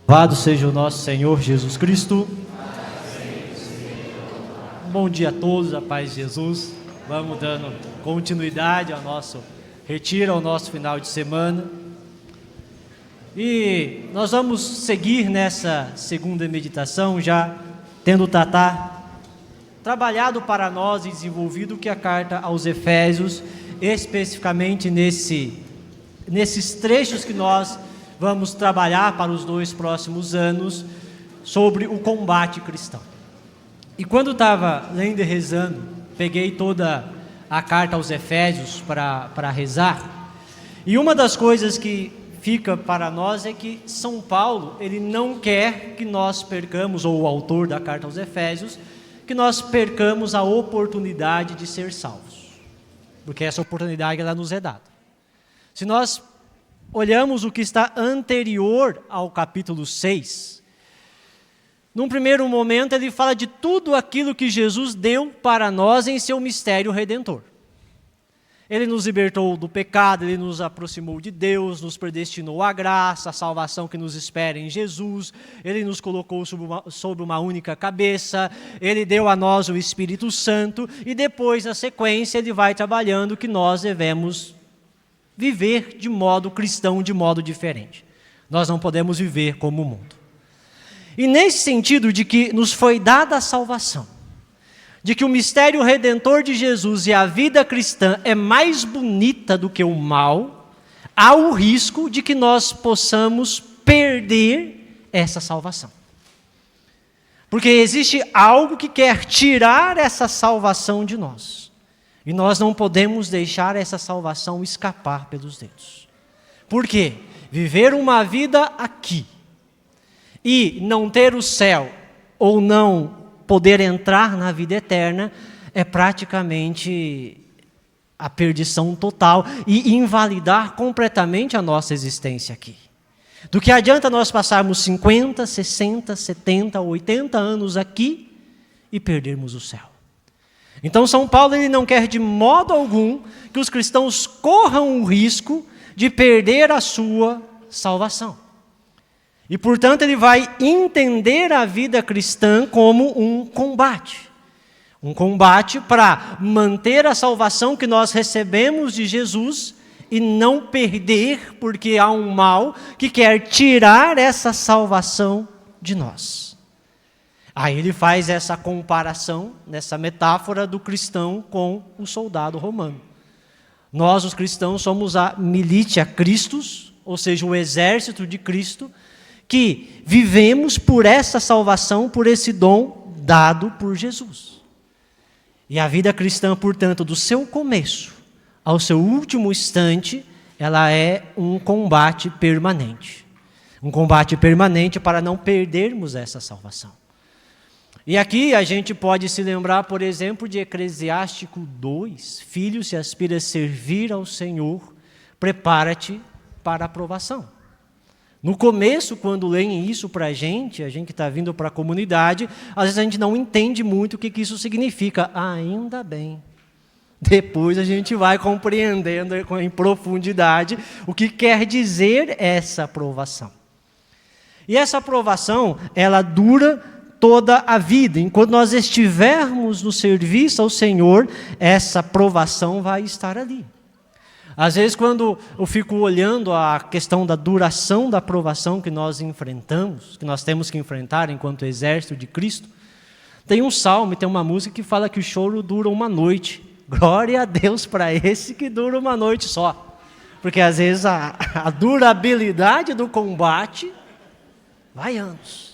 Louvado seja o nosso Senhor Jesus Cristo. Bom dia a todos, a paz de Jesus. Vamos dando continuidade ao nosso retiro, ao nosso final de semana. E nós vamos seguir nessa segunda meditação, já tendo trabalhado para nós e desenvolvido que a carta aos Efésios, especificamente nesses trechos que nós vamos trabalhar para os 2 próximos anos, sobre o combate cristão. E quando estava lendo e rezando, peguei toda a carta aos Efésios para rezar, e uma das coisas que fica para nós é que São Paulo, ele não quer que nós percamos, ou o autor da carta aos Efésios, que nós percamos a oportunidade de ser salvos, porque essa oportunidade ela nos é dada. Se nós olhamos o que está anterior ao capítulo 6, num primeiro momento ele fala de tudo aquilo que Jesus deu para nós em seu mistério redentor. Ele nos libertou do pecado, ele nos aproximou de Deus, nos predestinou à graça, a salvação que nos espera em Jesus, ele nos colocou sobre uma única cabeça, ele deu a nós o Espírito Santo, e depois, na sequência, ele vai trabalhando que nós devemos viver de modo cristão, de modo diferente. Nós não podemos viver como o mundo. E nesse sentido de que nos foi dada a salvação, de que o mistério redentor de Jesus e a vida cristã é mais bonita do que o mal, há o risco de que nós possamos perder essa salvação. Porque existe algo que quer tirar essa salvação de nós. E nós não podemos deixar essa salvação escapar pelos dedos. Por quê? Viver uma vida aqui e não ter o céu ou não poder entrar na vida eterna é praticamente a perdição total e invalidar completamente a nossa existência aqui. Do que adianta nós passarmos 50, 60, 70, 80 anos aqui e perdermos o céu? Então São Paulo ele não quer de modo algum que os cristãos corram o risco de perder a sua salvação. E portanto ele vai entender a vida cristã como um combate. Um combate para manter a salvação que nós recebemos de Jesus e não perder, porque há um mal que quer tirar essa salvação de nós. Aí ele faz essa comparação, nessa metáfora do cristão com o soldado romano. Nós, os cristãos, somos a militia Christus, ou seja, o exército de Cristo, que vivemos por essa salvação, por esse dom dado por Jesus. E a vida cristã, portanto, do seu começo ao seu último instante, ela é um combate permanente. Um combate permanente para não perdermos essa salvação. E aqui a gente pode se lembrar, por exemplo, de Eclesiástico 2, filho, se aspira a servir ao Senhor, prepara-te para a aprovação. No começo, quando leem isso para a gente que está vindo para a comunidade, às vezes a gente não entende muito o que isso significa. Ainda bem. Depois a gente vai compreendendo em profundidade o que quer dizer essa aprovação. E essa aprovação, ela dura toda a vida. Enquanto nós estivermos no serviço ao Senhor, essa provação vai estar ali. Às vezes, quando eu fico olhando a questão da duração da provação que nós enfrentamos, que nós temos que enfrentar enquanto exército de Cristo, tem um salmo, tem uma música que fala que o choro dura uma noite. Glória a Deus para esse que dura uma noite só. Porque às vezes a durabilidade do combate vai anos.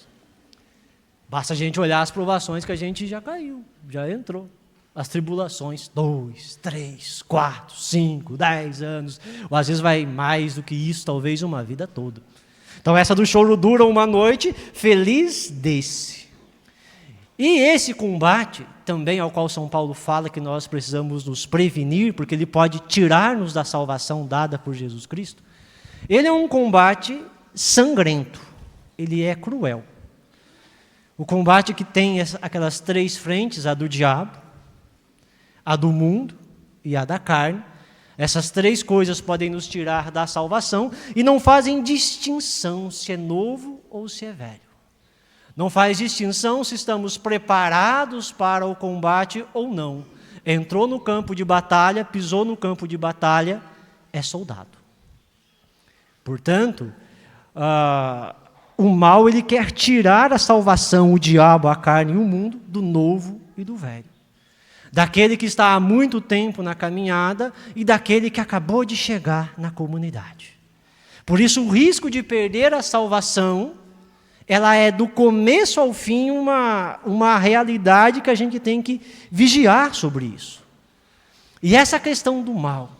Basta a gente olhar as provações que a gente já caiu, já entrou. As tribulações, 2, 3, 4, 5, 10 anos. Ou às vezes vai mais do que isso, talvez uma vida toda. Então essa do choro dura uma noite, feliz desse. E esse combate, também ao qual São Paulo fala que nós precisamos nos prevenir, porque ele pode tirar-nos da salvação dada por Jesus Cristo, ele é um combate sangrento, ele é cruel. O combate que tem aquelas 3 frentes, a do diabo, a do mundo e a da carne. Essas 3 coisas podem nos tirar da salvação e não fazem distinção se é novo ou se é velho. Não faz distinção se estamos preparados para o combate ou não. Entrou no campo de batalha, pisou no campo de batalha, é soldado. Portanto, o mal ele quer tirar a salvação, o diabo, a carne e o mundo, do novo e do velho. Daquele que está há muito tempo na caminhada e daquele que acabou de chegar na comunidade. Por isso, o risco de perder a salvação, ela é do começo ao fim uma realidade que a gente tem que vigiar sobre isso. E essa questão do mal,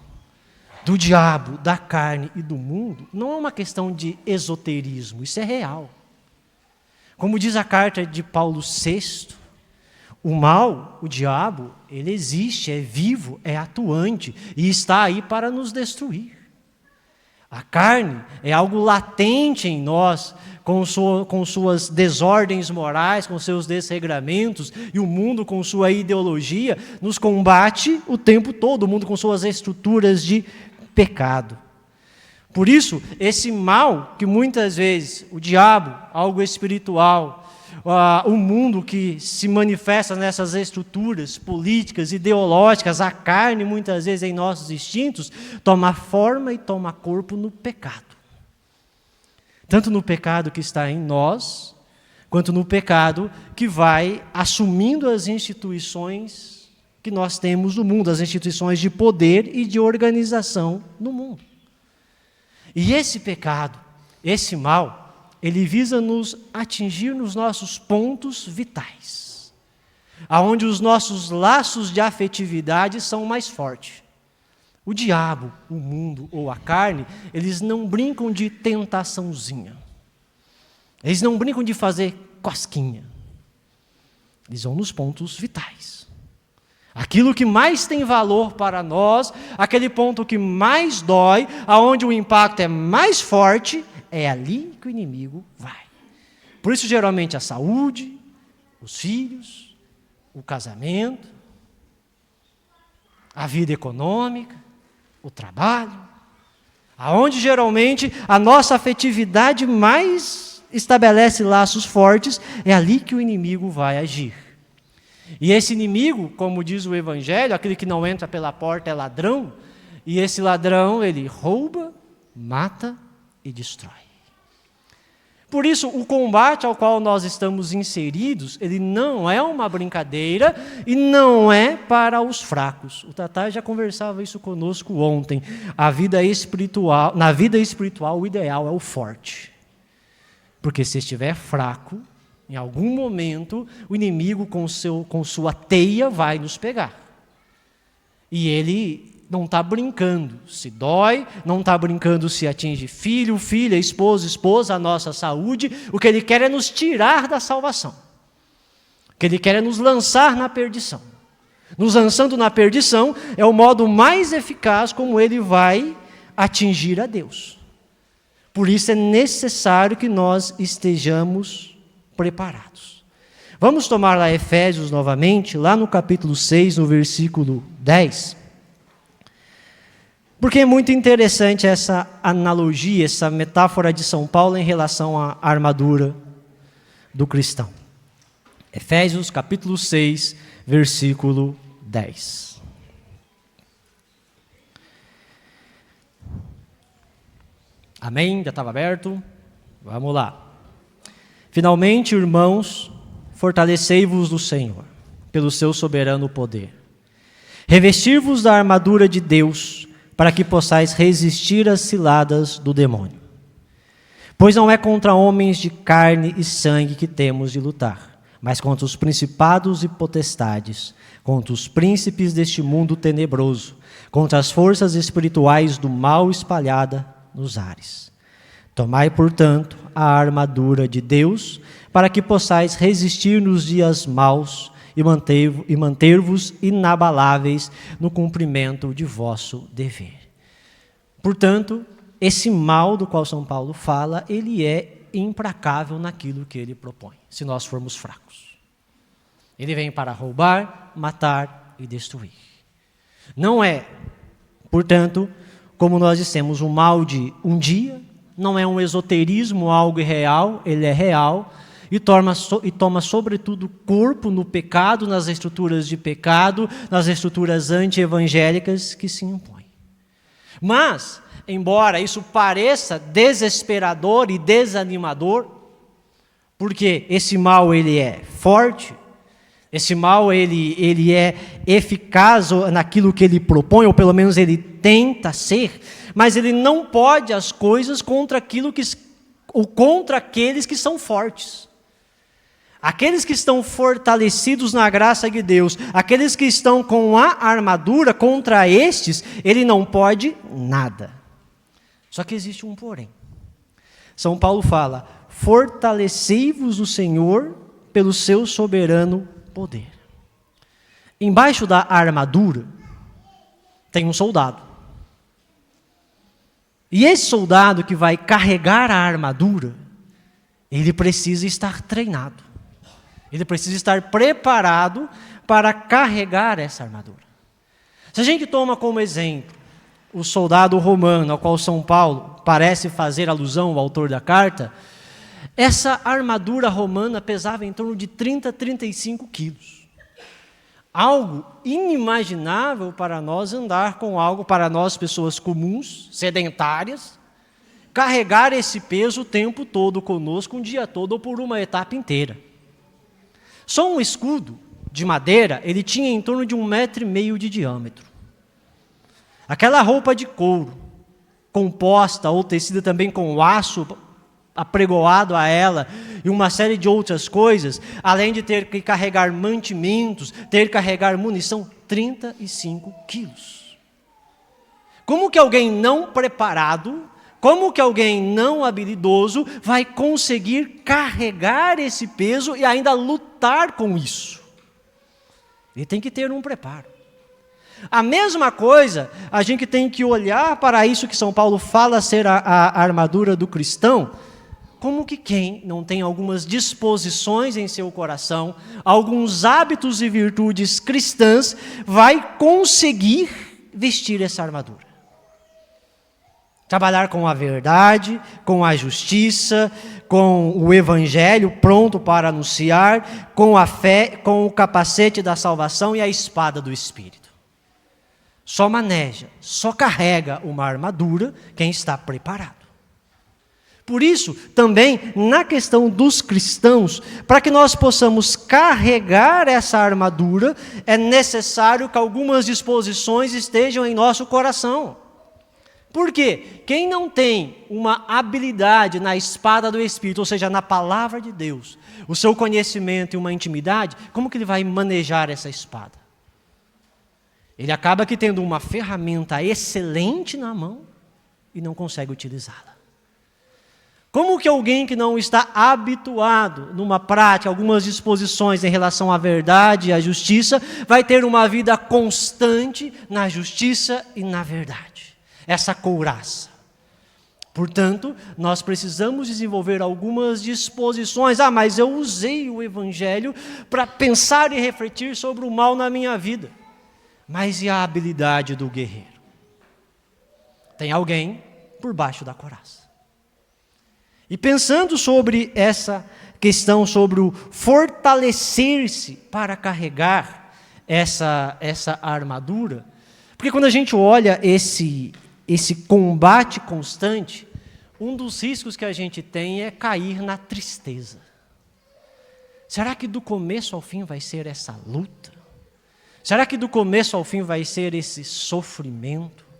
do diabo, da carne e do mundo, não é uma questão de esoterismo, isso é real. Como diz a carta de Paulo VI, o mal, o diabo, ele existe, é vivo, é atuante e está aí para nos destruir. A carne é algo latente em nós, com suas desordens morais, com seus desregramentos, e o mundo com sua ideologia nos combate o tempo todo, o mundo com suas estruturas de pecado. Por isso, esse mal que muitas vezes o diabo, algo espiritual, o mundo que se manifesta nessas estruturas políticas, ideológicas, a carne muitas vezes em nossos instintos, toma forma e toma corpo no pecado. Tanto no pecado que está em nós, quanto no pecado que vai assumindo as instituições que nós temos no mundo, as instituições de poder e de organização no mundo. E esse pecado, esse mal, ele visa nos atingir nos nossos pontos vitais, aonde os nossos laços de afetividade são mais fortes. O diabo, o mundo ou a carne, eles não brincam de tentaçãozinha. Eles não brincam de fazer cosquinha. Eles vão nos pontos vitais. Aquilo que mais tem valor para nós, aquele ponto que mais dói, aonde o impacto é mais forte, é ali que o inimigo vai. Por isso, geralmente, a saúde, os filhos, o casamento, a vida econômica, o trabalho, aonde geralmente a nossa afetividade mais estabelece laços fortes, é ali que o inimigo vai agir. E esse inimigo, como diz o Evangelho, aquele que não entra pela porta é ladrão, e esse ladrão, ele rouba, mata e destrói. Por isso, o combate ao qual nós estamos inseridos, ele não é uma brincadeira e não é para os fracos. O Tatá já conversava isso conosco ontem. Na vida espiritual, o ideal é o forte. Porque se estiver fraco, em algum momento, o inimigo com sua teia vai nos pegar. E ele não está brincando se dói, não está brincando se atinge filho, filha, esposa, a nossa saúde. O que ele quer é nos tirar da salvação. O que ele quer é nos lançar na perdição. Nos lançando na perdição é o modo mais eficaz como ele vai atingir a Deus. Por isso é necessário que nós estejamos preparados. Vamos tomar lá Efésios novamente, lá no capítulo 6, no versículo 10. Porque é muito interessante essa analogia, essa metáfora de São Paulo em relação à armadura do cristão. Efésios capítulo 6, versículo 10. Amém? Já estava aberto? Vamos lá. Finalmente, irmãos, fortalecei-vos do Senhor, pelo seu soberano poder. Revestir-vos da armadura de Deus, para que possais resistir às ciladas do demônio. Pois não é contra homens de carne e sangue que temos de lutar, mas contra os principados e potestades, contra os príncipes deste mundo tenebroso, contra as forças espirituais do mal espalhada nos ares. Tomai, portanto, a armadura de Deus, para que possais resistir nos dias maus e manter-vos inabaláveis no cumprimento de vosso dever. Portanto, esse mal do qual São Paulo fala, ele é implacável naquilo que ele propõe, se nós formos fracos. Ele vem para roubar, matar e destruir. Não é, portanto, como nós dissemos, um mal de um dia, não é um esoterismo, algo irreal, ele é real, e toma sobretudo corpo no pecado, nas estruturas de pecado, nas estruturas anti-evangélicas que se impõem. Mas, embora isso pareça desesperador e desanimador, porque esse mal ele é forte, esse mal ele é eficaz naquilo que ele propõe, ou pelo menos ele tenta ser, mas ele não pode as coisas contra aqueles que são fortes. Aqueles que estão fortalecidos na graça de Deus, aqueles que estão com a armadura, contra estes, ele não pode nada. Só que existe um porém. São Paulo fala: fortalecei-vos no Senhor pelo seu soberano poder. Embaixo da armadura tem um soldado. E esse soldado que vai carregar a armadura, ele precisa estar treinado. Ele precisa estar preparado para carregar essa armadura. Se a gente toma como exemplo o soldado romano, ao qual São Paulo parece fazer alusão, o autor da carta, essa armadura romana pesava em torno de 30 a 35 quilos. Algo inimaginável para nós andar com algo, para nós pessoas comuns, sedentárias, carregar esse peso o tempo todo conosco, um dia todo ou por uma etapa inteira. Só um escudo de madeira, ele tinha em torno de 1,5 metro de diâmetro. Aquela roupa de couro, composta ou tecida também com aço apregoado a ela, e uma série de outras coisas, além de ter que carregar mantimentos, ter que carregar munição, 35 quilos. Como que alguém não preparado, como que alguém não habilidoso vai conseguir carregar esse peso e ainda lutar com isso? Ele tem que ter um preparo. A mesma coisa, a gente tem que olhar para isso que São Paulo fala ser a armadura do cristão, como que quem não tem algumas disposições em seu coração, alguns hábitos e virtudes cristãs, vai conseguir vestir essa armadura. Trabalhar com a verdade, com a justiça, com o evangelho pronto para anunciar, com a fé, com o capacete da salvação e a espada do Espírito. Só maneja, só carrega uma armadura quem está preparado. Por isso, também, na questão dos cristãos, para que nós possamos carregar essa armadura, é necessário que algumas disposições estejam em nosso coração. Por quê? Quem não tem uma habilidade na espada do Espírito, ou seja, na palavra de Deus, o seu conhecimento e uma intimidade, como que ele vai manejar essa espada? Ele acaba que tendo uma ferramenta excelente na mão e não consegue utilizá-la. Como que alguém que não está habituado numa prática, algumas disposições em relação à verdade e à justiça, vai ter uma vida constante na justiça e na verdade? Essa couraça. Portanto, nós precisamos desenvolver algumas disposições. Mas eu usei o Evangelho para pensar e refletir sobre o mal na minha vida. Mas e a habilidade do guerreiro? Tem alguém por baixo da couraça. E pensando sobre essa questão, sobre o fortalecer-se para carregar essa armadura, porque quando a gente olha esse combate constante, um dos riscos que a gente tem é cair na tristeza. Será que do começo ao fim vai ser essa luta? Será que do começo ao fim vai ser esse sofrimento?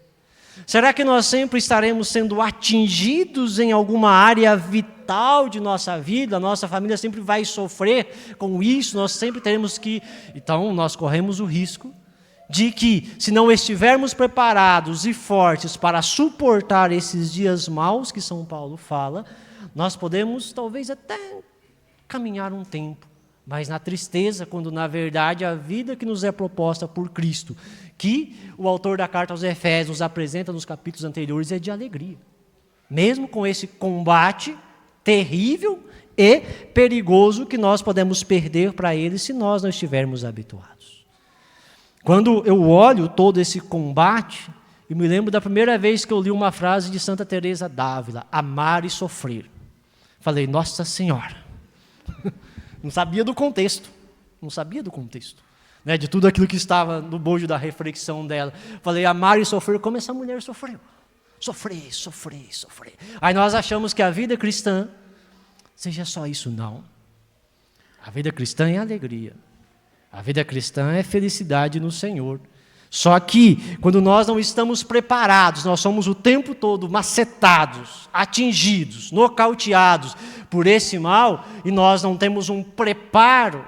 Será que nós sempre estaremos sendo atingidos em alguma área vital de nossa vida? A nossa família sempre vai sofrer com isso, nós sempre teremos que... Então, nós corremos o risco de que, se não estivermos preparados e fortes para suportar esses dias maus que São Paulo fala, nós podemos talvez até caminhar um tempo, mas na tristeza, quando na verdade a vida que nos é proposta por Cristo, que o autor da carta aos Efésios nos apresenta nos capítulos anteriores, é de alegria. Mesmo com esse combate terrível e perigoso que nós podemos perder para ele se nós não estivermos habituados. Quando eu olho todo esse combate, eu me lembro da primeira vez que eu li uma frase de Santa Teresa d'Ávila, amar e sofrer. Falei, Nossa Senhora. Não sabia do contexto, né, de tudo aquilo que estava no bojo da reflexão dela. Falei, amar e sofrer, como essa mulher sofreu. Sofrer. Aí nós achamos que a vida cristã seja só isso, não. A vida cristã é alegria. A vida cristã é felicidade no Senhor. Só que, quando nós não estamos preparados, nós somos o tempo todo macetados, atingidos, nocauteados por esse mal, e nós não temos um preparo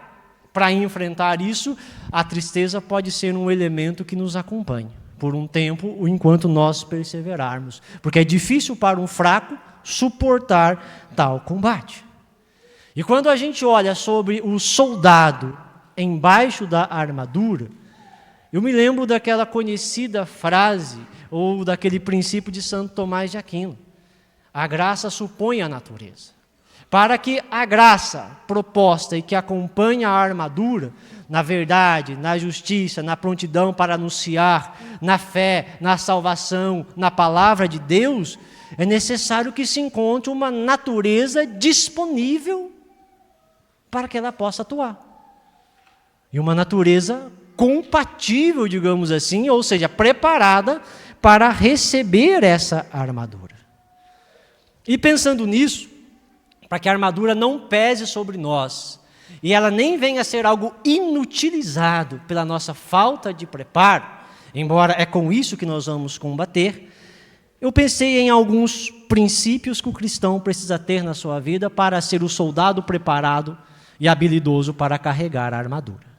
para enfrentar isso, a tristeza pode ser um elemento que nos acompanhe por um tempo, enquanto nós perseverarmos. Porque é difícil para um fraco suportar tal combate. E quando a gente olha sobre o soldado embaixo da armadura, eu me lembro daquela conhecida frase, ou daquele princípio de Santo Tomás de Aquino. A graça supõe a natureza. Para que a graça proposta e que acompanha a armadura, na verdade, na justiça, na prontidão para anunciar, na fé, na salvação, na palavra de Deus, é necessário que se encontre uma natureza disponível para que ela possa atuar. E uma natureza compatível, digamos assim, ou seja, preparada para receber essa armadura. E pensando nisso, para que a armadura não pese sobre nós, e ela nem venha a ser algo inutilizado pela nossa falta de preparo, embora é com isso que nós vamos combater, eu pensei em alguns princípios que o cristão precisa ter na sua vida para ser o soldado preparado e habilidoso para carregar a armadura.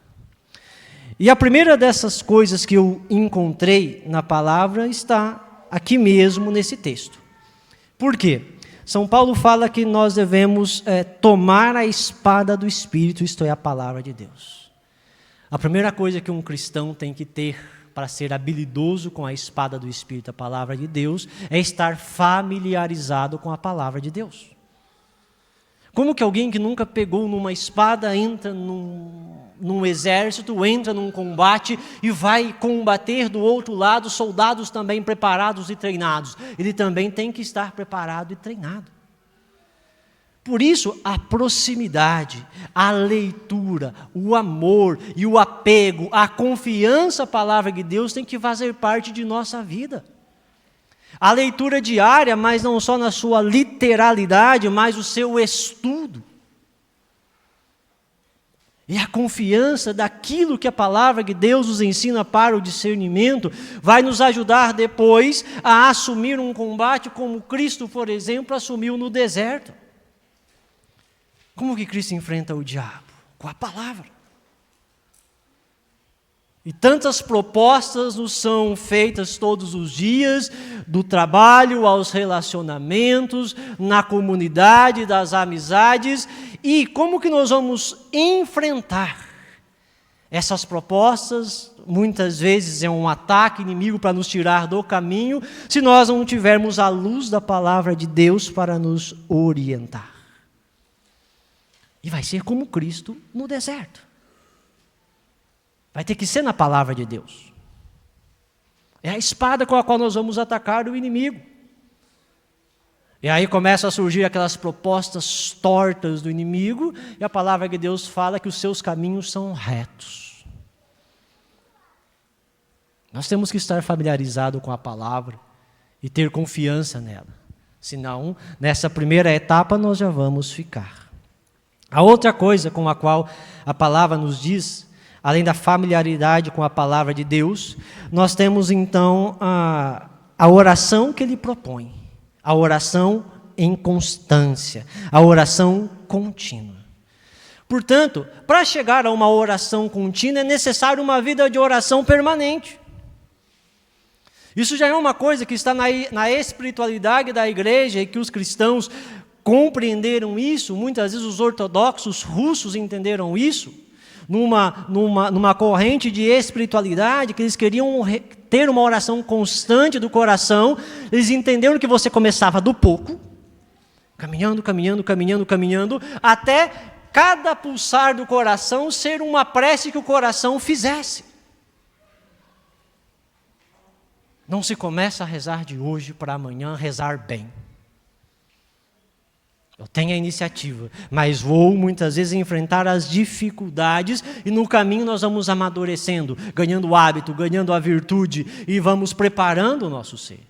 E a primeira dessas coisas que eu encontrei na palavra está aqui mesmo nesse texto. Por quê? São Paulo fala que nós devemos tomar a espada do Espírito, isto é, a palavra de Deus. A primeira coisa que um cristão tem que ter para ser habilidoso com a espada do Espírito, a palavra de Deus, é estar familiarizado com a palavra de Deus. Como que alguém que nunca pegou numa espada entra num exército, entra num combate e vai combater do outro lado soldados também preparados e treinados? Ele também tem que estar preparado e treinado. Por isso, a proximidade, a leitura, o amor e o apego, a confiança à palavra de Deus tem que fazer parte de nossa vida. A leitura diária, mas não só na sua literalidade, mas o seu estudo. E a confiança daquilo que a palavra de Deus nos ensina para o discernimento vai nos ajudar depois a assumir um combate como Cristo, por exemplo, assumiu no deserto. Como que Cristo enfrenta o diabo? Com a palavra. E tantas propostas nos são feitas todos os dias, do trabalho aos relacionamentos, na comunidade, das amizades. E como que nós vamos enfrentar essas propostas? Muitas vezes é um ataque inimigo para nos tirar do caminho, se nós não tivermos a luz da palavra de Deus para nos orientar. E vai ser como Cristo no deserto. Vai ter que ser na palavra de Deus. É a espada com a qual nós vamos atacar o inimigo. E aí começam a surgir aquelas propostas tortas do inimigo, e a palavra de Deus fala que os seus caminhos são retos. Nós temos que estar familiarizados com a palavra e ter confiança nela. Senão, nessa primeira etapa, nós já vamos ficar. A outra coisa com a qual a palavra nos diz, além da familiaridade com a palavra de Deus, nós temos então a oração que ele propõe. A oração em constância, a oração contínua. Portanto, para chegar a uma oração contínua é necessário uma vida de oração permanente. Isso já é uma coisa que está na espiritualidade da igreja e que os cristãos compreenderam isso. Muitas vezes os ortodoxos russos entenderam isso, numa corrente de espiritualidade, que eles queriam ter uma oração constante do coração. Eles entenderam que você começava do pouco, caminhando, até cada pulsar do coração ser uma prece que o coração fizesse. Não se começa a rezar de hoje para amanhã rezar bem. Eu tenho a iniciativa, mas vou muitas vezes enfrentar as dificuldades e no caminho nós vamos amadurecendo, ganhando hábito, ganhando a virtude e vamos preparando o nosso ser.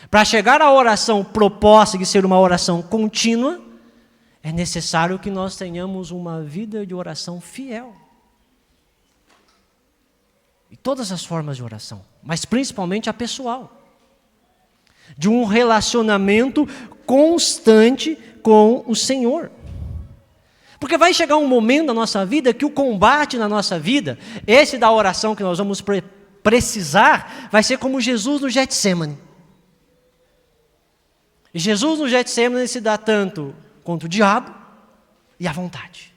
Para chegar à oração proposta de ser uma oração contínua, é necessário que nós tenhamos uma vida de oração fiel. E todas as formas de oração, mas principalmente a pessoal. De um relacionamento constante com o Senhor. Porque vai chegar um momento na nossa vida que o combate na nossa vida, esse da oração que nós vamos precisar, vai ser como Jesus no Getsemane. E Jesus no Getsemane se dá tanto contra o diabo e a vontade.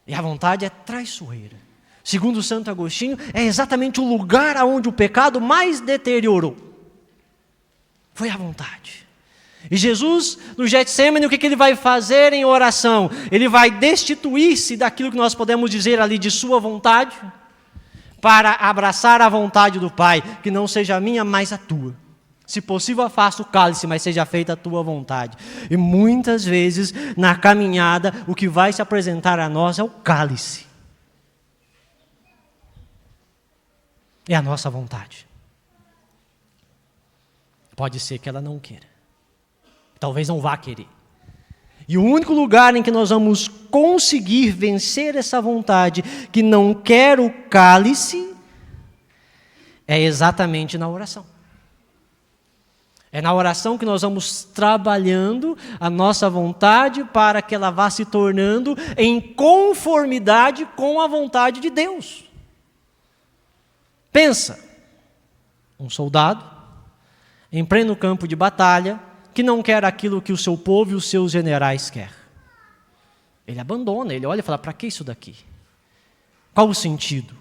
E a vontade é traiçoeira. Segundo Santo Agostinho, é exatamente o lugar onde o pecado mais deteriorou. Foi a vontade. E Jesus, no Getsemane, o que ele vai fazer em oração? Ele vai destituir-se daquilo que nós podemos dizer ali de sua vontade, para abraçar a vontade do Pai, que não seja a minha, mas a tua. Se possível, afasta o cálice, mas seja feita a tua vontade. E muitas vezes, na caminhada, o que vai se apresentar a nós é o cálice. É a nossa vontade. Pode ser que ela não queira. Talvez não vá querer. E o único lugar em que nós vamos conseguir vencer essa vontade que não quer o cálice é exatamente na oração. É na oração que nós vamos trabalhando a nossa vontade para que ela vá se tornando em conformidade com a vontade de Deus. Pensa, um soldado em pleno campo de batalha que não quer aquilo que o seu povo e os seus generais querem. Ele abandona, ele olha e fala, para que isso daqui? Qual o sentido?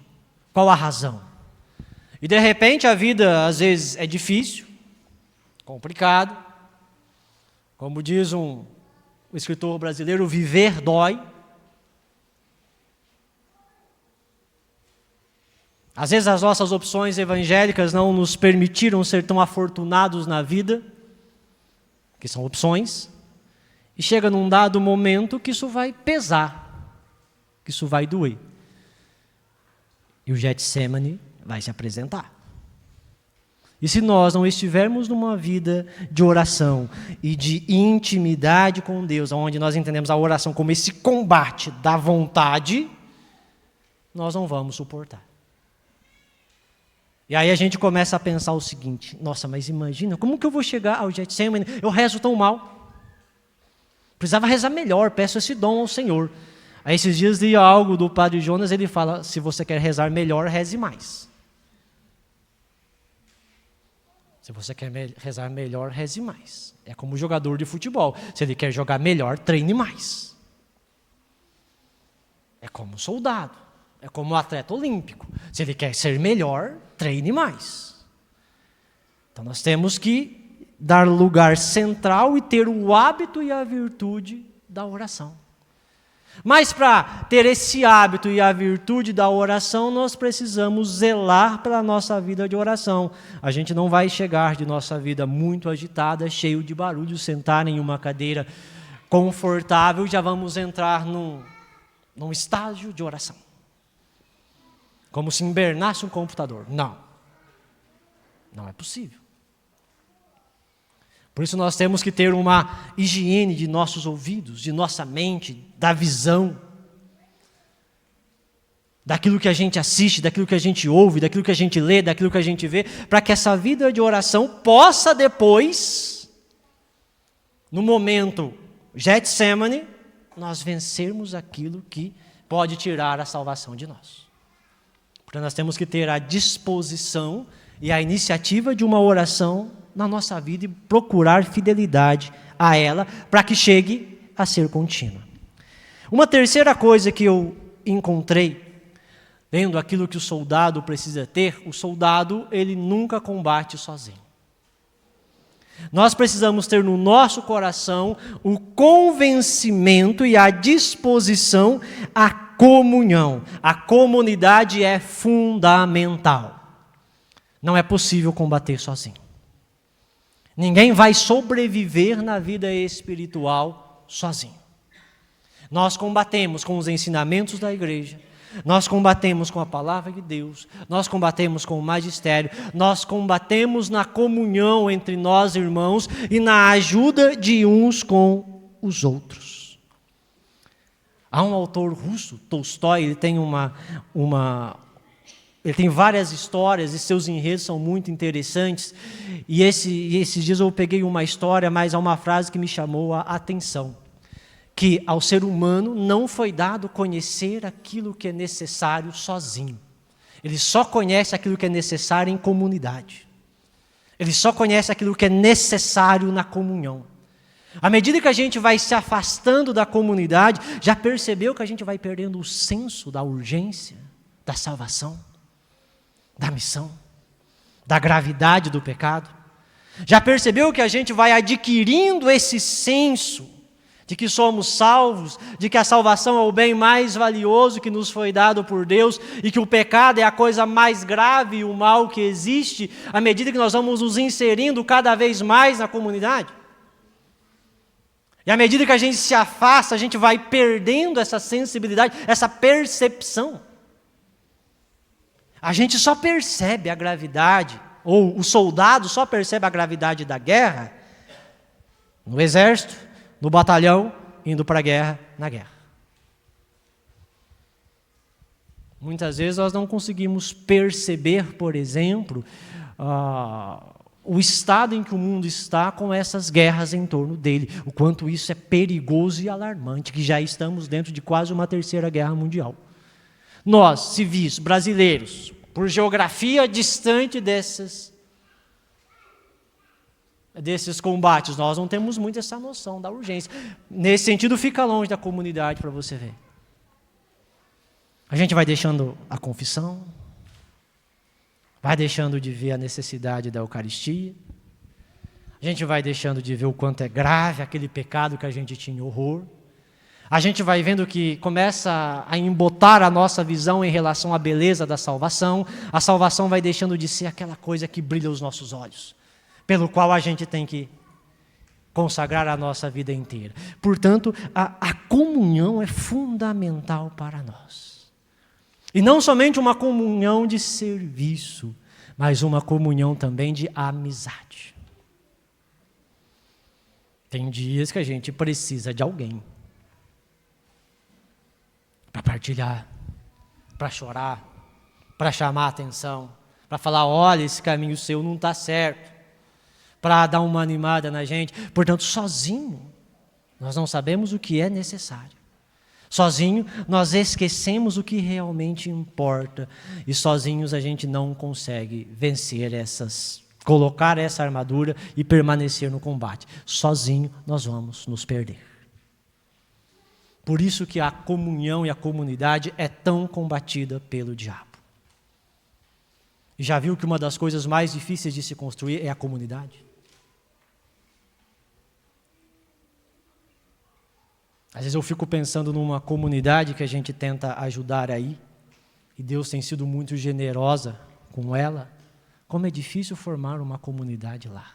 Qual a razão? E de repente a vida às vezes é difícil, complicado. Como diz um escritor brasileiro, viver dói. Às vezes as nossas opções evangélicas não nos permitiram ser tão afortunados na vida, que são opções, e chega num dado momento que isso vai pesar, que isso vai doer. E o Getsemane vai se apresentar. E se nós não estivermos numa vida de oração e de intimidade com Deus, onde nós entendemos a oração como esse combate da vontade, nós não vamos suportar. E aí a gente começa a pensar o seguinte, nossa, mas imagina, como que eu vou chegar ao Getsemane? Eu rezo tão mal. Precisava rezar melhor, peço esse dom ao Senhor. Aí esses dias li algo do Padre Jonas, ele fala, se você quer rezar melhor, reze mais. Se você quer rezar melhor, reze mais. É como jogador de futebol. Se ele quer jogar melhor, treine mais. É como soldado. É como atleta olímpico. Se ele quer ser melhor, treine mais. Então nós temos que dar lugar central e ter o hábito e a virtude da oração. Mas para ter esse hábito e a virtude da oração, nós precisamos zelar pela nossa vida de oração. A gente não vai chegar de nossa vida muito agitada, cheio de barulho, sentar em uma cadeira confortável e já vamos entrar num estágio de oração. Como se embernasse um computador. Não. Não é possível. Por isso nós temos que ter uma higiene de nossos ouvidos, de nossa mente, da visão, daquilo que a gente assiste, daquilo que a gente ouve, daquilo que a gente lê, daquilo que a gente vê, para que essa vida de oração possa depois, no momento Getsemane, nós vencermos aquilo que pode tirar a salvação de nós. Então nós temos que ter a disposição e a iniciativa de uma oração na nossa vida e procurar fidelidade a ela para que chegue a ser contínua. Uma terceira coisa que eu encontrei, lendo aquilo que o soldado precisa ter, o soldado ele nunca combate sozinho. Nós precisamos ter no nosso coração o convencimento e a disposição à comunhão. A comunidade é fundamental. Não é possível combater sozinho. Ninguém vai sobreviver na vida espiritual sozinho. Nós combatemos com os ensinamentos da igreja, nós combatemos com a palavra de Deus, nós combatemos com o magistério, nós combatemos na comunhão entre nós irmãos e na ajuda de uns com os outros. Há um autor russo, Tolstói, ele tem ele tem várias histórias e seus enredos são muito interessantes. E esses dias eu peguei uma história, mas há uma frase que me chamou a atenção. Que ao ser humano não foi dado conhecer aquilo que é necessário sozinho. Ele só conhece aquilo que é necessário em comunidade. Ele só conhece aquilo que é necessário na comunhão. À medida que a gente vai se afastando da comunidade, já percebeu que a gente vai perdendo o senso da urgência, da salvação, da missão, da gravidade do pecado? Já percebeu que a gente vai adquirindo esse senso de que somos salvos, de que a salvação é o bem mais valioso que nos foi dado por Deus e que o pecado é a coisa mais grave e o mal que existe, à medida que nós vamos nos inserindo cada vez mais na comunidade? E à medida que a gente se afasta, a gente vai perdendo essa sensibilidade, essa percepção. A gente só percebe a gravidade, ou o soldado só percebe a gravidade da guerra no exército, no batalhão, indo para a guerra, na guerra. Muitas vezes nós não conseguimos perceber, por exemplo, o estado em que o mundo está com essas guerras em torno dele, o quanto isso é perigoso e alarmante, que já estamos dentro de quase uma terceira guerra mundial. Nós, civis, brasileiros, por geografia distante desses combates, nós não temos muito essa noção da urgência. Nesse sentido, fica longe da comunidade para você ver. A gente vai deixando a confissão, vai deixando de ver a necessidade da Eucaristia, a gente vai deixando de ver o quanto é grave aquele pecado que a gente tinha horror. A gente vai vendo que começa a embotar a nossa visão em relação à beleza da salvação. A salvação vai deixando de ser aquela coisa que brilha os nossos olhos, pelo qual a gente tem que consagrar a nossa vida inteira. Portanto, a comunhão é fundamental para nós. E não somente uma comunhão de serviço, mas uma comunhão também de amizade. Tem dias que a gente precisa de alguém para partilhar, para chorar, para chamar a atenção, para falar, olha, esse caminho seu não está certo, para dar uma animada na gente. Portanto, sozinho, nós não sabemos o que é necessário. Sozinho, nós esquecemos o que realmente importa. E sozinhos a gente não consegue vencer colocar essa armadura e permanecer no combate. Sozinho, nós vamos nos perder. Por isso que a comunhão e a comunidade é tão combatida pelo diabo. E já viu que uma das coisas mais difíceis de se construir é a comunidade? Às vezes eu fico pensando numa comunidade que a gente tenta ajudar aí, e Deus tem sido muito generosa com ela. Como é difícil formar uma comunidade lá.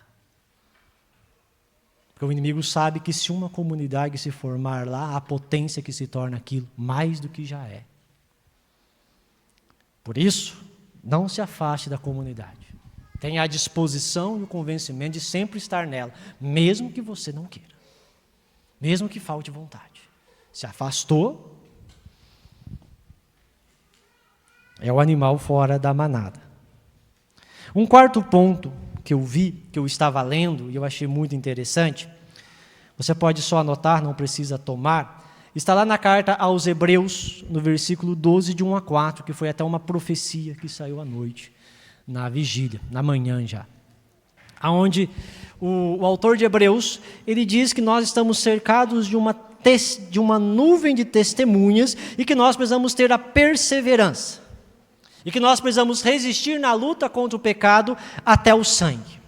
Porque o inimigo sabe que se uma comunidade se formar lá, a potência que se torna aquilo, mais do que já é. Por isso, não se afaste da comunidade. Tenha a disposição e o convencimento de sempre estar nela, mesmo que você não queira. Mesmo que falte vontade. Se afastou, é o animal fora da manada. Um quarto ponto que eu vi, que eu estava lendo, e eu achei muito interessante, você pode só anotar, não precisa tomar, está lá na carta aos Hebreus, no versículo 12, de 1 a 4, que foi até uma profecia que saiu à noite, na vigília, na manhã já. Onde o autor de Hebreus, ele diz que nós estamos cercados de uma nuvem de testemunhas e que nós precisamos ter a perseverança. E que nós precisamos resistir na luta contra o pecado até o sangue.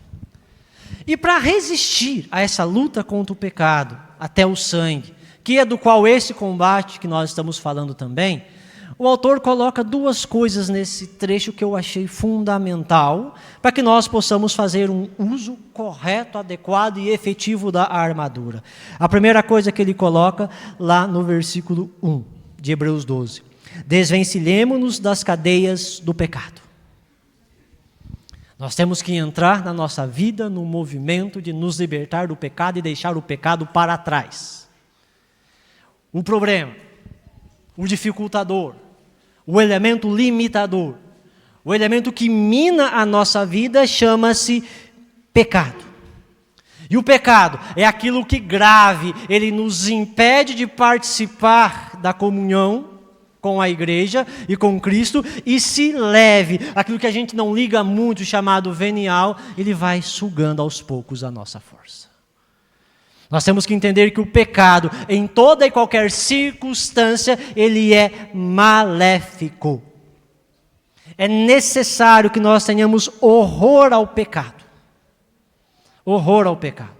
E para resistir a essa luta contra o pecado até o sangue, que é do qual esse combate que nós estamos falando também, o autor coloca duas coisas nesse trecho que eu achei fundamental para que nós possamos fazer um uso correto, adequado e efetivo da armadura. A primeira coisa que ele coloca lá no versículo 1 de Hebreus 12: desvencilhemo-nos das cadeias do pecado. Nós temos que entrar na nossa vida no movimento de nos libertar do pecado e deixar o pecado para trás. O problema, o dificultador, o elemento limitador, o elemento que mina a nossa vida chama-se pecado. E o pecado é aquilo que grave, ele nos impede de participar da comunhão com a igreja e com Cristo, e se leve, aquilo que a gente não liga muito, chamado venial, ele vai sugando aos poucos a nossa força. Nós temos que entender que o pecado, em toda e qualquer circunstância, ele é maléfico. É necessário que nós tenhamos horror ao pecado. Horror ao pecado.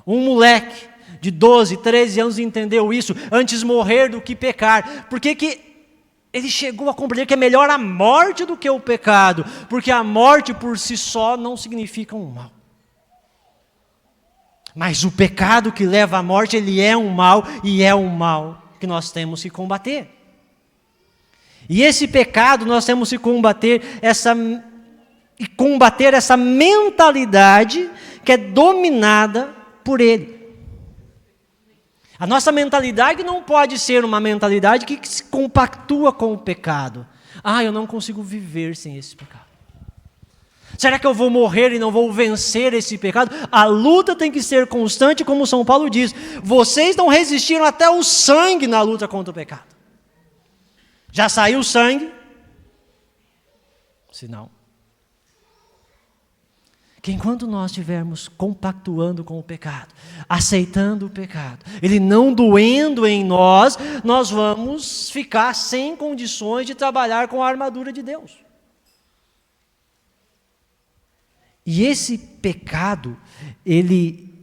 Um moleque de 12, 13 anos entendeu isso, antes morrer do que pecar. Por que ele chegou a compreender que é melhor a morte do que o pecado? Porque a morte por si só não significa um mal. Mas o pecado que leva à morte, ele é um mal, e é um mal que nós temos que combater. E esse pecado nós temos que combater essa mentalidade que é dominada por ele. A nossa mentalidade não pode ser uma mentalidade que se compactua com o pecado. Eu não consigo viver sem esse pecado. Será que eu vou morrer e não vou vencer esse pecado? A luta tem que ser constante, como São Paulo diz. Vocês não resistiram até o sangue na luta contra o pecado. Já saiu o sangue? Se não. Que enquanto nós estivermos compactuando com o pecado, aceitando o pecado, ele não doendo em nós, nós vamos ficar sem condições de trabalhar com a armadura de Deus. E esse pecado, ele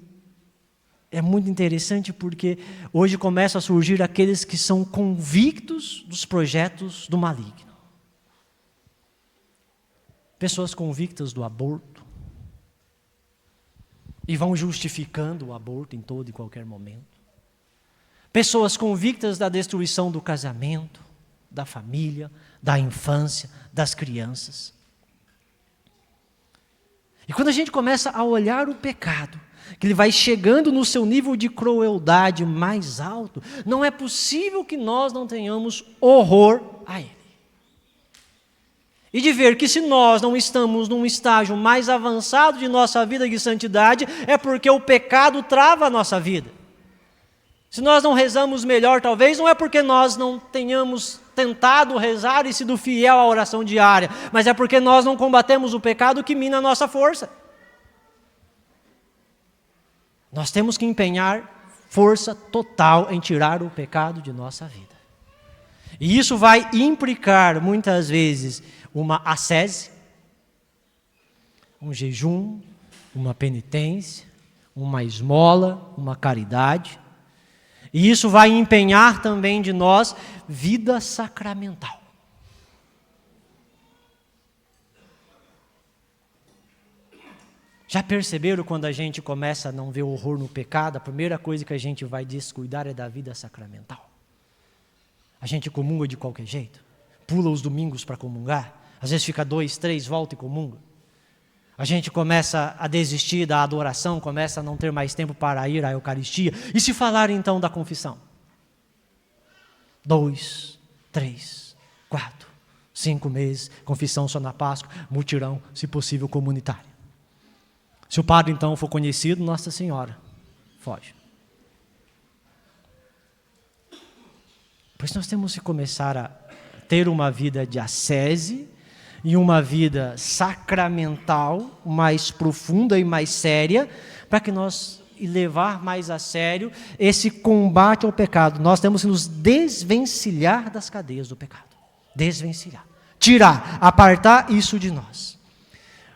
é muito interessante porque hoje começam a surgir aqueles que são convictos dos projetos do maligno. Pessoas convictas do aborto. E vão justificando o aborto em todo e qualquer momento. Pessoas convictas da destruição do casamento, da família, da infância, das crianças. E quando a gente começa a olhar o pecado, que ele vai chegando no seu nível de crueldade mais alto, não é possível que nós não tenhamos horror a ele. E de ver que se nós não estamos num estágio mais avançado de nossa vida de santidade, é porque o pecado trava a nossa vida. Se nós não rezamos melhor, talvez, não é porque nós não tenhamos tentado rezar e sido fiel à oração diária, mas é porque nós não combatemos o pecado que mina a nossa força. Nós temos que empenhar força total em tirar o pecado de nossa vida. E isso vai implicar, muitas vezes, uma ascese, um jejum, uma penitência, uma esmola, uma caridade. E isso vai empenhar também de nós vida sacramental. Já perceberam quando a gente começa a não ver horror no pecado, a primeira coisa que a gente vai descuidar é da vida sacramental? A gente comunga de qualquer jeito, pula os domingos para comungar, às vezes fica 2, 3, volta e comunga. A gente começa a desistir da adoração, começa a não ter mais tempo para ir à Eucaristia. E se falar então da confissão? 2, 3, 4, 5 meses, confissão só na Páscoa, mutirão, se possível comunitário. Se o padre então for conhecido, Nossa Senhora, foge. Pois nós temos que começar a ter uma vida de ascese e uma vida sacramental mais profunda e mais séria, para que nós levar mais a sério esse combate ao pecado. Nós temos que nos desvencilhar das cadeias do pecado. Desvencilhar. Tirar, apartar isso de nós.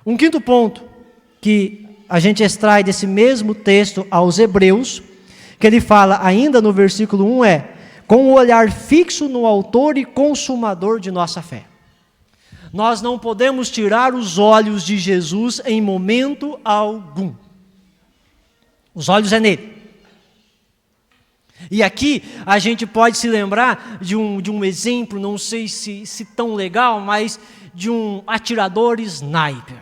Um quinto ponto que a gente extrai desse mesmo texto aos Hebreus, que ele fala ainda no versículo 1 é: com o olhar fixo no autor e consumador de nossa fé. Nós não podemos tirar os olhos de Jesus em momento algum. Os olhos é nele. E aqui a gente pode se lembrar de um exemplo, não sei se tão legal, mas de um atirador sniper.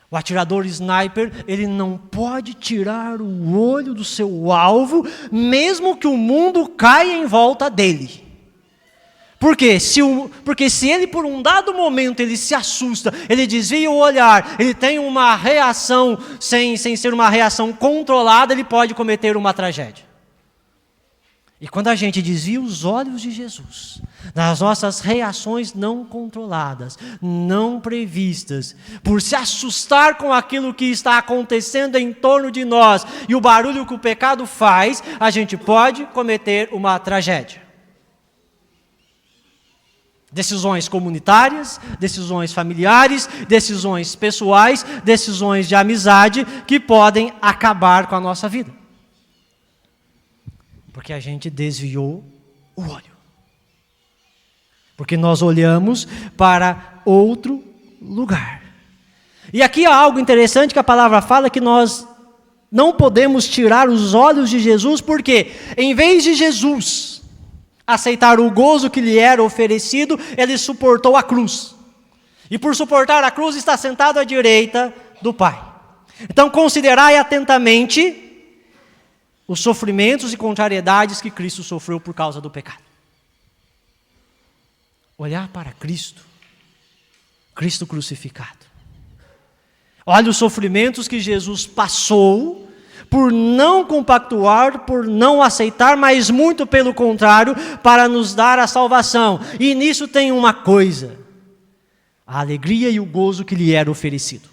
O atirador sniper, ele não pode tirar o olho do seu alvo, mesmo que o mundo caia em volta dele. Por quê? Porque se ele por um dado momento ele se assusta, ele desvia o olhar, ele tem uma reação sem ser uma reação controlada, ele pode cometer uma tragédia. E quando a gente desvia os olhos de Jesus, nas nossas reações não controladas, não previstas, por se assustar com aquilo que está acontecendo em torno de nós e o barulho que o pecado faz, a gente pode cometer uma tragédia. Decisões comunitárias, decisões familiares, decisões pessoais, decisões de amizade que podem acabar com a nossa vida. Porque a gente desviou o olho. Porque nós olhamos para outro lugar. E aqui há algo interessante que a palavra fala, que nós não podemos tirar os olhos de Jesus, porque em vez de Jesus aceitar o gozo que lhe era oferecido, ele suportou a cruz. E por suportar a cruz está sentado à direita do Pai. Então considerai atentamente os sofrimentos e contrariedades que Cristo sofreu por causa do pecado. Olhar para Cristo, Cristo crucificado. Olha os sofrimentos que Jesus passou por não compactuar, por não aceitar, mas muito pelo contrário, para nos dar a salvação. E nisso tem uma coisa: a alegria e o gozo que lhe era oferecido.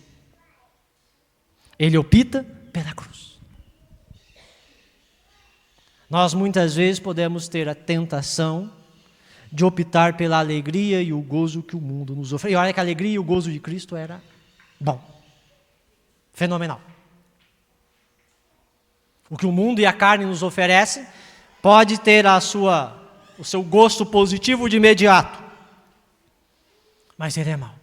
Ele opta pela cruz. Nós muitas vezes podemos ter a tentação de optar pela alegria e o gozo que o mundo nos oferece. E olha que a alegria e o gozo de Cristo era bom, fenomenal. O que o mundo e a carne nos oferecem pode ter o seu gosto positivo de imediato, mas ele é mau.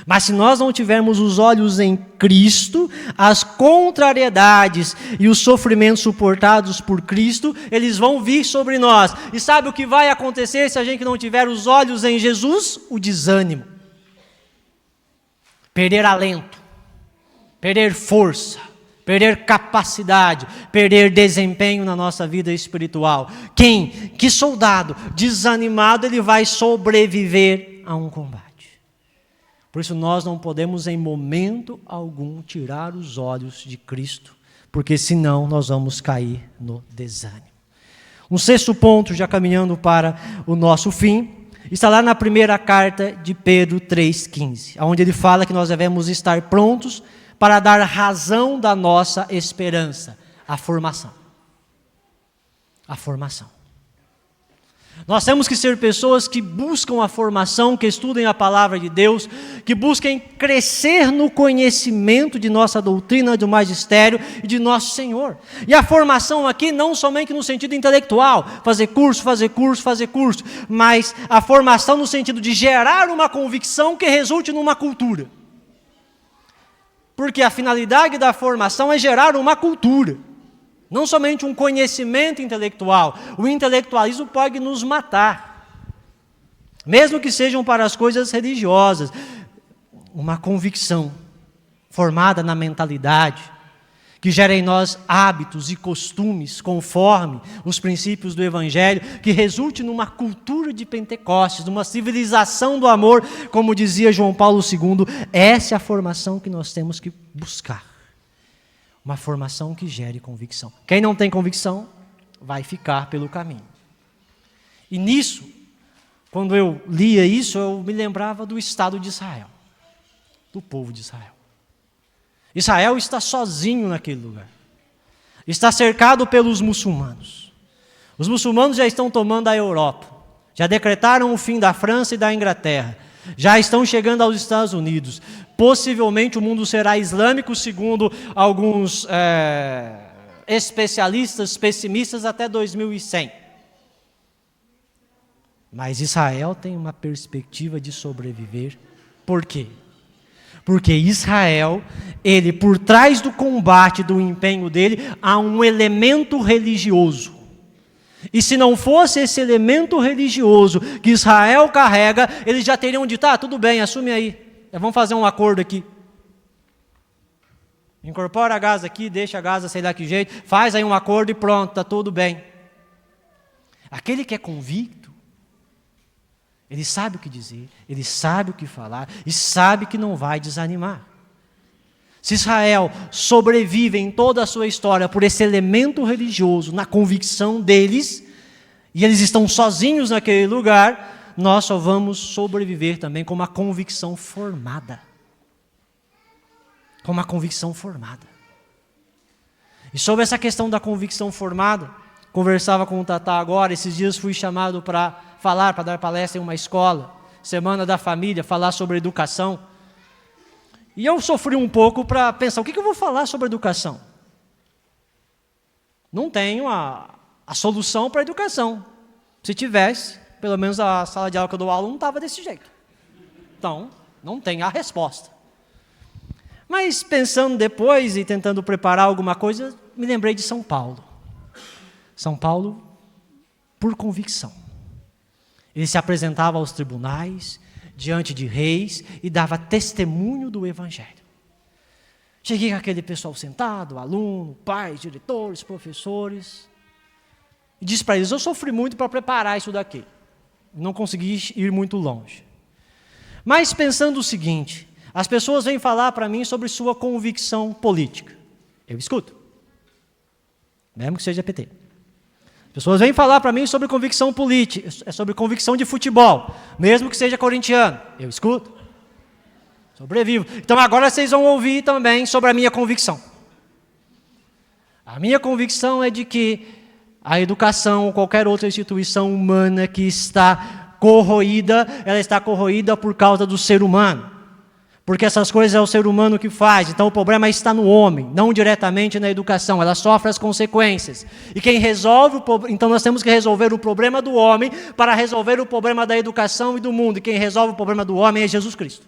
Mas se nós não tivermos os olhos em Cristo, as contrariedades e os sofrimentos suportados por Cristo, eles vão vir sobre nós. E sabe o que vai acontecer se a gente não tiver os olhos em Jesus? O desânimo. Perder alento, perder força, perder capacidade, perder desempenho na nossa vida espiritual. Que soldado desanimado, ele vai sobreviver a um combate. Por isso nós não podemos em momento algum tirar os olhos de Cristo, porque senão nós vamos cair no desânimo. Um sexto ponto, já caminhando para o nosso fim, está lá na primeira carta de Pedro 3,15, onde ele fala que nós devemos estar prontos para dar razão da nossa esperança, a formação. A formação. Nós temos que ser pessoas que buscam a formação, que estudem a palavra de Deus, que busquem crescer no conhecimento de nossa doutrina, do magistério e de nosso Senhor. E a formação aqui não somente no sentido intelectual, fazer curso, mas a formação no sentido de gerar uma convicção que resulte numa cultura. Porque a finalidade da formação é gerar uma cultura. Não somente um conhecimento intelectual. O intelectualismo pode nos matar. Mesmo que sejam para as coisas religiosas. Uma convicção formada na mentalidade, que gera em nós hábitos e costumes conforme os princípios do Evangelho, que resulte numa cultura de Pentecostes, numa civilização do amor, como dizia João Paulo II. Essa é a formação que nós temos que buscar. Uma formação que gere convicção. Quem não tem convicção, vai ficar pelo caminho. E nisso, quando eu lia isso, eu me lembrava do Estado de Israel, do povo de Israel. Israel está sozinho naquele lugar. Está cercado pelos muçulmanos. Os muçulmanos já estão tomando a Europa. Já decretaram o fim da França e da Inglaterra. Já estão chegando aos Estados Unidos. Possivelmente o mundo será islâmico, segundo alguns especialistas pessimistas até 2100. Mas Israel tem uma perspectiva de sobreviver. Por quê? Porque Israel, ele por trás do combate, do empenho dele, há um elemento religioso. E se não fosse esse elemento religioso que Israel carrega, eles já teriam dito, tudo bem, assume aí, vamos fazer um acordo aqui. Incorpora a Gaza aqui, deixa a Gaza, sei lá que jeito, faz aí um acordo e pronto, está tudo bem. Aquele que é convicto, ele sabe o que dizer, ele sabe o que falar e sabe que não vai desanimar. Se Israel sobrevive em toda a sua história por esse elemento religioso, na convicção deles, e eles estão sozinhos naquele lugar, nós só vamos sobreviver também com uma convicção formada. Com uma convicção formada. E sobre essa questão da convicção formada, conversava com o Tatá agora, esses dias fui chamado para falar, para dar palestra em uma escola, Semana da Família, falar sobre educação. E eu sofri um pouco para pensar, o que eu vou falar sobre educação? Não tenho a solução para a educação. Se tivesse, pelo menos a sala de aula que eu dou aula não estava desse jeito. Então, não tem a resposta. Mas pensando depois e tentando preparar alguma coisa, me lembrei de São Paulo. São Paulo, por convicção. Ele se apresentava aos tribunais, diante de reis, e dava testemunho do Evangelho. Cheguei com aquele pessoal sentado, aluno, pais, diretores, professores, e disse para eles, eu sofri muito para preparar isso daqui. Não consegui ir muito longe. Mas pensando o seguinte, as pessoas vêm falar para mim sobre sua convicção política. Eu escuto. Mesmo que seja PT. As pessoas vêm falar para mim sobre convicção política, sobre convicção de futebol, mesmo que seja corintiano. Eu escuto. Sobrevivo. Então agora vocês vão ouvir também sobre a minha convicção. A minha convicção é de que a educação ou qualquer outra instituição humana que está corroída, ela está corroída por causa do ser humano. Porque essas coisas é o ser humano que faz, então o problema está no homem, não diretamente na educação, ela sofre as consequências. E quem resolve, então nós temos que resolver o problema do homem para resolver o problema da educação e do mundo. E quem resolve o problema do homem é Jesus Cristo.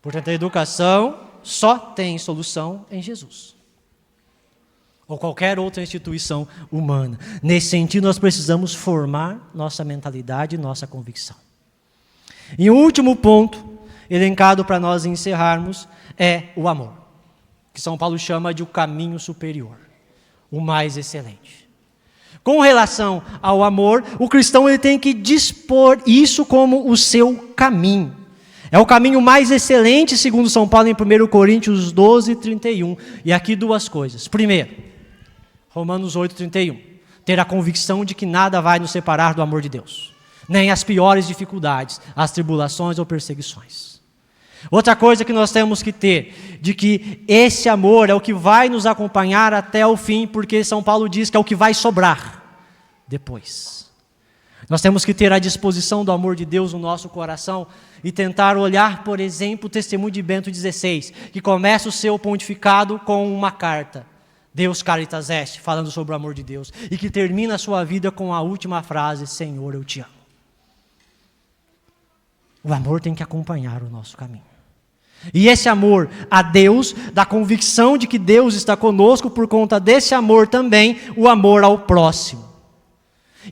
Portanto, a educação só tem solução em Jesus. Ou qualquer outra instituição humana. Nesse sentido, nós precisamos formar nossa mentalidade e nossa convicção. E o último ponto, elencado para nós encerrarmos, é o amor, que São Paulo chama de o caminho superior, o mais excelente. Com relação ao amor, o cristão ele tem que dispor isso como o seu caminho. É o caminho mais excelente, segundo São Paulo em 1 Coríntios 12, 31. E aqui duas coisas. Primeiro, Romanos 8, 31. Ter a convicção de que nada vai nos separar do amor de Deus. Nem as piores dificuldades, as tribulações ou perseguições. Outra coisa que nós temos que ter, de que esse amor é o que vai nos acompanhar até o fim, porque São Paulo diz que é o que vai sobrar depois. Nós temos que ter a disposição do amor de Deus no nosso coração e tentar olhar, por exemplo, o testemunho de Bento XVI, que começa o seu pontificado com uma carta, Deus Caritas Est, falando sobre o amor de Deus, e que termina a sua vida com a última frase, Senhor, eu te amo. O amor tem que acompanhar o nosso caminho. E esse amor a Deus, da convicção de que Deus está conosco, por conta desse amor também, o amor ao próximo.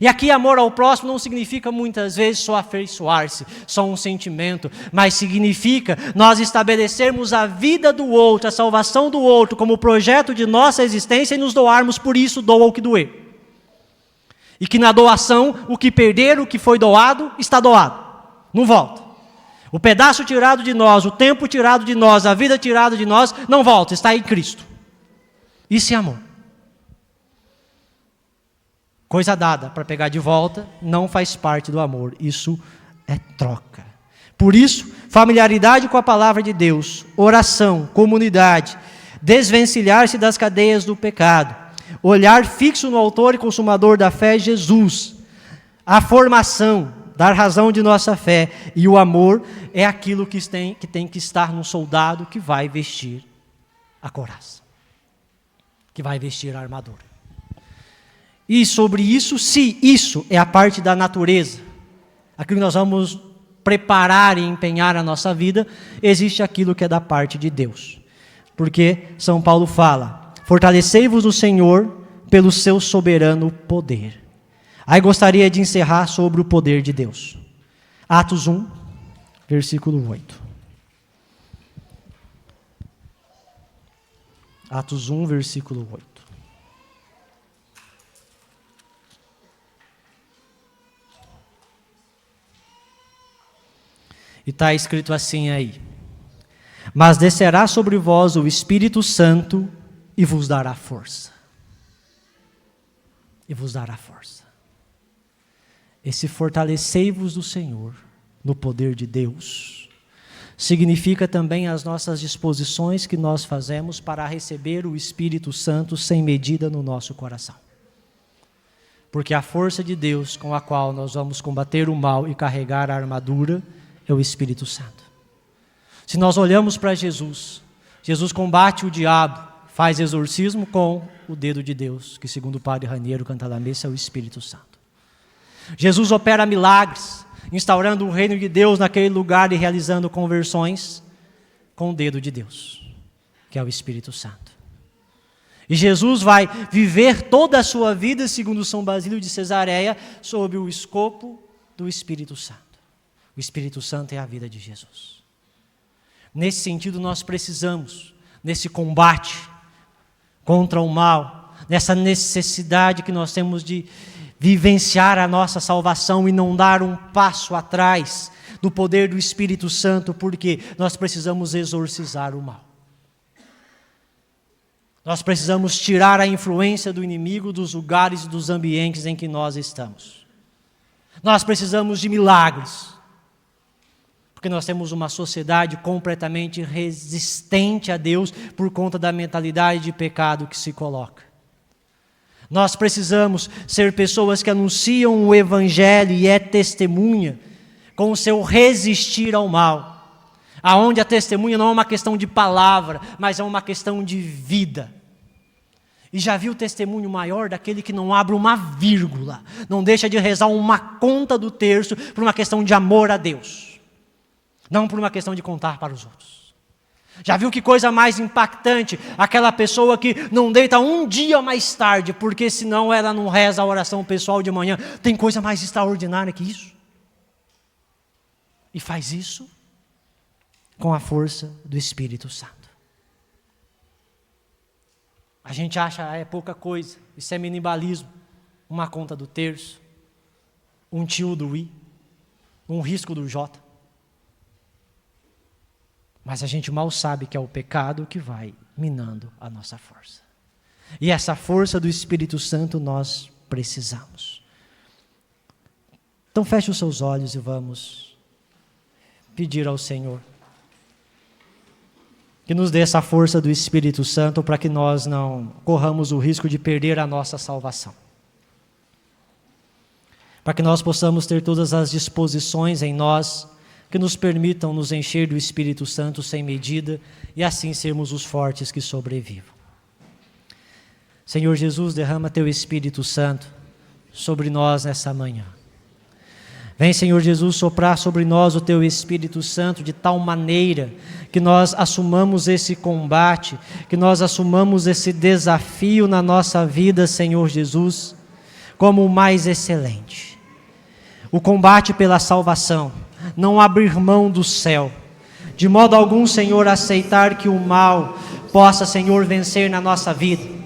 E aqui amor ao próximo não significa muitas vezes só afeiçoar-se, só um sentimento, mas significa nós estabelecermos a vida do outro, a salvação do outro como projeto de nossa existência e nos doarmos por isso, doa o que doer. E que na doação, o que perder, o que foi doado, está doado, não volta. O pedaço tirado de nós, o tempo tirado de nós, a vida tirada de nós, não volta, está em Cristo. Isso é amor. Coisa dada para pegar de volta não faz parte do amor, isso é troca. Por isso, familiaridade com a palavra de Deus, oração, comunidade, desvencilhar-se das cadeias do pecado, olhar fixo no autor e consumador da fé, Jesus, a formação, dar razão de nossa fé, e o amor é aquilo que tem que estar no soldado que vai vestir a couraça. que vai vestir a armadura. E sobre isso, se isso é a parte da natureza, aquilo que nós vamos preparar e empenhar a nossa vida, existe aquilo que é da parte de Deus. Porque São Paulo fala: fortalecei-vos no Senhor pelo seu soberano poder. Aí gostaria de encerrar sobre o poder de Deus. Atos 1, versículo 8. Atos 1, versículo 8. E está escrito assim aí: mas descerá sobre vós o Espírito Santo e vos dará força. E vos dará força. Esse fortalecei-vos do Senhor, no poder de Deus, significa também as nossas disposições que nós fazemos para receber o Espírito Santo sem medida no nosso coração. Porque a força de Deus com a qual nós vamos combater o mal e carregar a armadura é o Espírito Santo. Se nós olhamos para Jesus, Jesus combate o diabo, faz exorcismo com o dedo de Deus, que segundo o padre Raniero Cantalamessa é o Espírito Santo. Jesus opera milagres, instaurando o reino de Deus naquele lugar e realizando conversões com o dedo de Deus, que é o Espírito Santo. E Jesus vai viver toda a sua vida, segundo São Basílio de Cesareia, sob o escopo do Espírito Santo. O Espírito Santo é a vida de Jesus. Nesse sentido, nós precisamos, nesse combate contra o mal, nessa necessidade que nós temos de vivenciar a nossa salvação e não dar um passo atrás do poder do Espírito Santo, porque nós precisamos exorcizar o mal. Nós precisamos tirar a influência do inimigo dos lugares e dos ambientes em que nós estamos. Nós precisamos de milagres, porque nós temos uma sociedade completamente resistente a Deus por conta da mentalidade de pecado que se coloca. Nós precisamos ser pessoas que anunciam o Evangelho e é testemunha com o seu resistir ao mal, aonde a testemunha não é uma questão de palavra, mas é uma questão de vida. E já viu o testemunho maior daquele que não abre uma vírgula, não deixa de rezar uma conta do terço por uma questão de amor a Deus, não por uma questão de contar para os outros. Já viu que coisa mais impactante? Aquela pessoa que não deita um dia mais tarde, porque senão ela não reza a oração pessoal de manhã. Tem coisa mais extraordinária que isso? E faz isso com a força do Espírito Santo. A gente acha é pouca coisa, isso é minimalismo. Uma conta do terço, um tio do I, um risco do J. Mas a gente mal sabe que é o pecado que vai minando a nossa força. E essa força do Espírito Santo nós precisamos. Então feche os seus olhos e vamos pedir ao Senhor que nos dê essa força do Espírito Santo para que nós não corramos o risco de perder a nossa salvação. Para que nós possamos ter todas as disposições em nós que nos permitam nos encher do Espírito Santo sem medida e assim sermos os fortes que sobrevivam. Senhor Jesus, derrama Teu Espírito Santo sobre nós nessa manhã. Vem, Senhor Jesus, soprar sobre nós o Teu Espírito Santo de tal maneira que nós assumamos esse combate, que nós assumamos esse desafio na nossa vida, Senhor Jesus, como o mais excelente. O combate pela salvação, não abrir mão do céu, de modo algum, Senhor, aceitar que o mal possa, Senhor, vencer na nossa vida.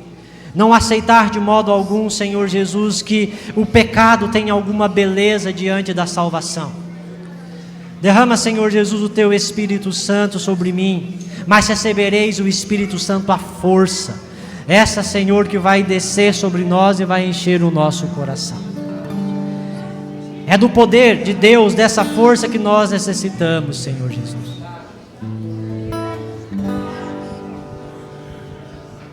Não aceitar de modo algum, Senhor Jesus, que o pecado tenha alguma beleza diante da salvação. Derrama, Senhor Jesus, o Teu Espírito Santo sobre mim, mas recebereis o Espírito Santo à força. Essa, Senhor, que vai descer sobre nós e vai encher o nosso coração. É do poder de Deus, dessa força que nós necessitamos, Senhor Jesus.